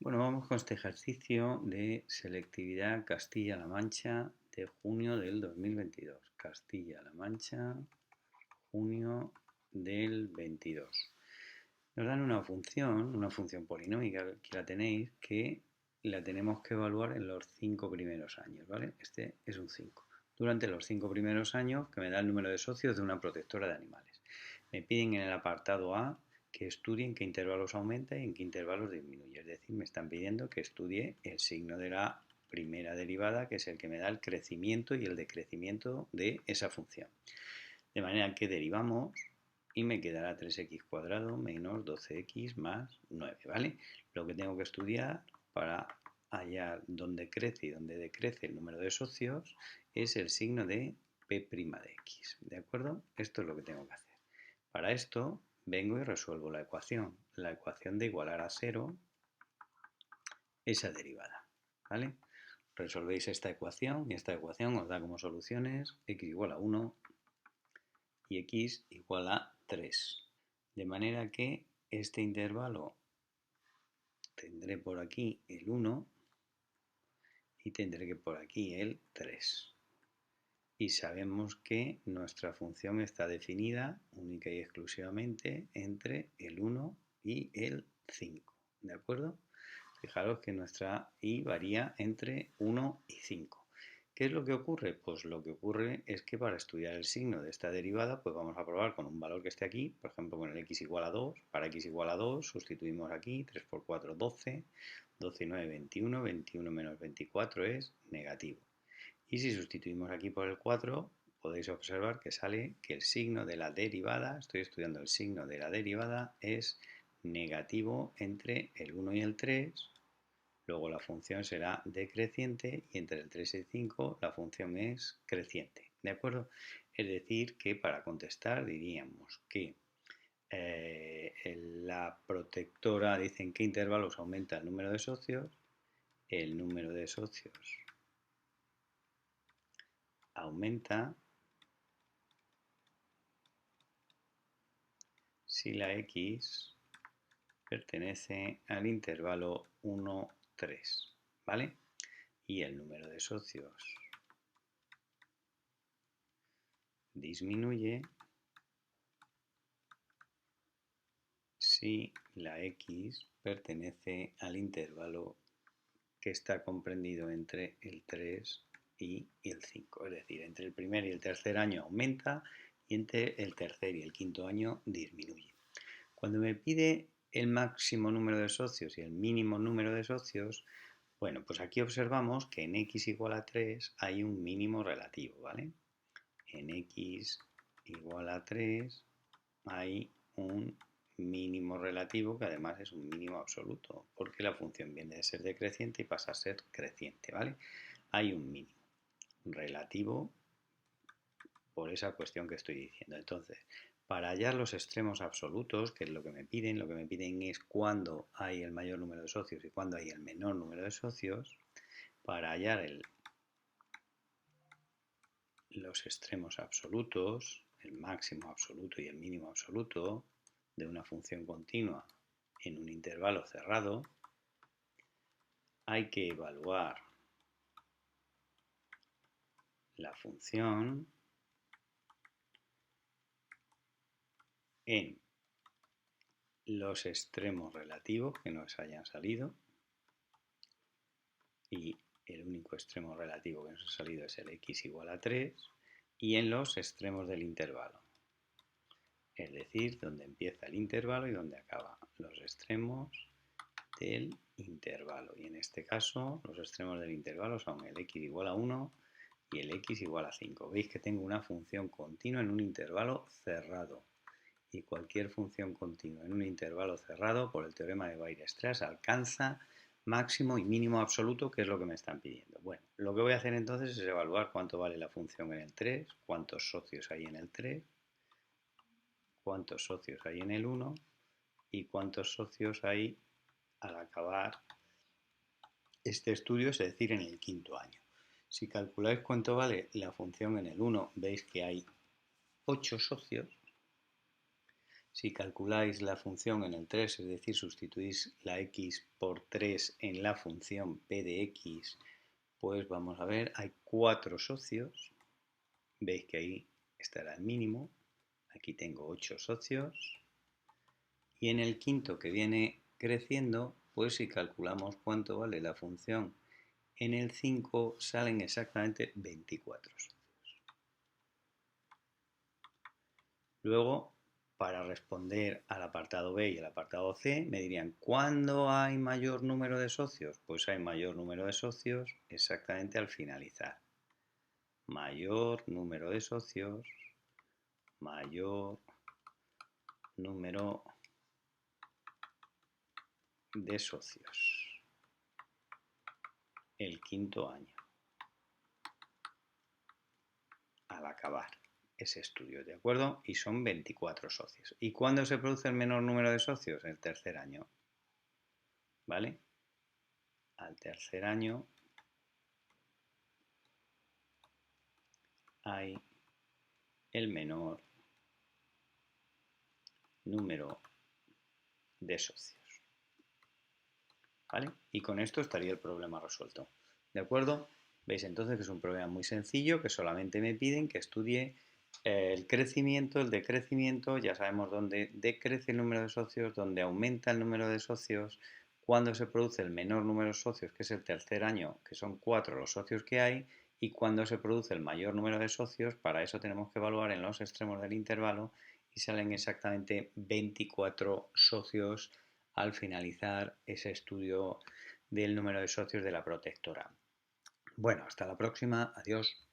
Bueno, vamos con este ejercicio de selectividad Castilla-La Mancha de junio del 2022. Castilla-La Mancha, junio del 22. Nos dan una función polinómica, aquí la tenéis, que la tenemos que evaluar en los 5 primeros años, ¿vale? Este es un 5. Durante los 5 primeros años, que me da el número de socios de una protectora de animales. Me piden en el apartado A que estudie en qué intervalos aumenta y en qué intervalos disminuye. Es decir, me están pidiendo que estudie el signo de la primera derivada, que es el que me da el crecimiento y el decrecimiento de esa función. De manera que derivamos y me quedará 3x cuadrado menos 12x más 9, ¿vale? Lo que tengo que estudiar para hallar dónde crece y dónde decrece el número de socios es el signo de p' de x, ¿de acuerdo? Esto es lo que tengo que hacer. Para esto vengo y resuelvo la ecuación de igualar a 0 esa derivada, ¿vale? Resolvéis esta ecuación y esta ecuación os da como soluciones x igual a 1 y x igual a 3. De manera que este intervalo tendré por aquí el 1 y tendré que por aquí el 3. Y sabemos que nuestra función está definida única y exclusivamente entre el 1 y el 5. ¿De acuerdo? Fijaros que nuestra i varía entre 1 y 5. ¿Qué es lo que ocurre? Pues lo que ocurre es que para estudiar el signo de esta derivada, pues vamos a probar con un valor que esté aquí, por ejemplo con el x igual a 2. Para x igual a 2 sustituimos aquí, 3 por 4, 12, 12 y 9, 21, 21 menos 24 es negativo. Y si sustituimos aquí por el 4, podéis observar que sale que el signo de la derivada, estoy estudiando el signo de la derivada, es negativo entre el 1 y el 3. Luego la función será decreciente y entre el 3 y el 5 la función es creciente. ¿De acuerdo? Es decir, que para contestar diríamos que la protectora dice en qué intervalos aumenta el número de socios. El número de socios aumenta si la x pertenece al intervalo 1-3, ¿vale? Y el número de socios disminuye si la x pertenece al intervalo que está comprendido entre el 3 y el 5. Es decir, entre el primer y el tercer año aumenta y entre el tercer y el quinto año disminuye. Cuando me pide el máximo número de socios y el mínimo número de socios, bueno, pues aquí observamos que en x igual a 3 hay un mínimo relativo, ¿vale? En x igual a 3 hay un mínimo relativo que además es un mínimo absoluto, porque la función viene de ser decreciente y pasa a ser creciente, ¿vale? Hay un mínimo relativo por esa cuestión que estoy diciendo. Entonces, para hallar los extremos absolutos, que es lo que me piden es cuándo hay el mayor número de socios y cuándo hay el menor número de socios. Para hallar los extremos absolutos, el máximo absoluto y el mínimo absoluto de una función continua en un intervalo cerrado, hay que evaluar la función en los extremos relativos que nos hayan salido, y el único extremo relativo que nos ha salido es el x igual a 3, y en los extremos del intervalo, es decir, donde empieza el intervalo y donde acaba, los extremos del intervalo. Y en este caso, los extremos del intervalo son el x igual a 1 y el x igual a 5. Veis que tengo una función continua en un intervalo cerrado. Y cualquier función continua en un intervalo cerrado, por el teorema de Weierstrass, alcanza máximo y mínimo absoluto, que es lo que me están pidiendo. Bueno, lo que voy a hacer entonces es evaluar cuánto vale la función en el 3, cuántos socios hay en el 3, cuántos socios hay en el 1 y cuántos socios hay al acabar este estudio, es decir, en el quinto año. Si calculáis cuánto vale la función en el 1, veis que hay 8 socios Si calculáis la función en el 3, es decir, sustituís la x por 3 en la función p de x, pues vamos a ver, hay 4 socios. Veis que ahí estará el mínimo. Aquí tengo 8 socios. Y en el quinto, que viene creciendo, pues si calculamos cuánto vale la función en el 5, salen exactamente 24 socios. Luego, para responder al apartado B y al apartado C, me dirían, ¿cuándo hay mayor número de socios? Pues hay mayor número de socios exactamente al finalizar. Mayor número de socios, mayor número de socios. El quinto año. Al acabar ese estudio, ¿de acuerdo? Y son 24 socios. ¿Y cuándo se produce el menor número de socios? El tercer año. ¿Vale? Al tercer año hay el menor número de socios. ¿Vale? Y con esto estaría el problema resuelto. ¿De acuerdo? Veis entonces que es un problema muy sencillo, que solamente me piden que estudie el crecimiento, el decrecimiento, ya sabemos dónde decrece el número de socios, dónde aumenta el número de socios, cuándo se produce el menor número de socios, que es el tercer año, que son 4 los socios que hay, y cuándo se produce el mayor número de socios. Para eso tenemos que evaluar en los extremos del intervalo y salen exactamente 24 socios al finalizar ese estudio del número de socios de la protectora. Bueno, hasta la próxima. Adiós.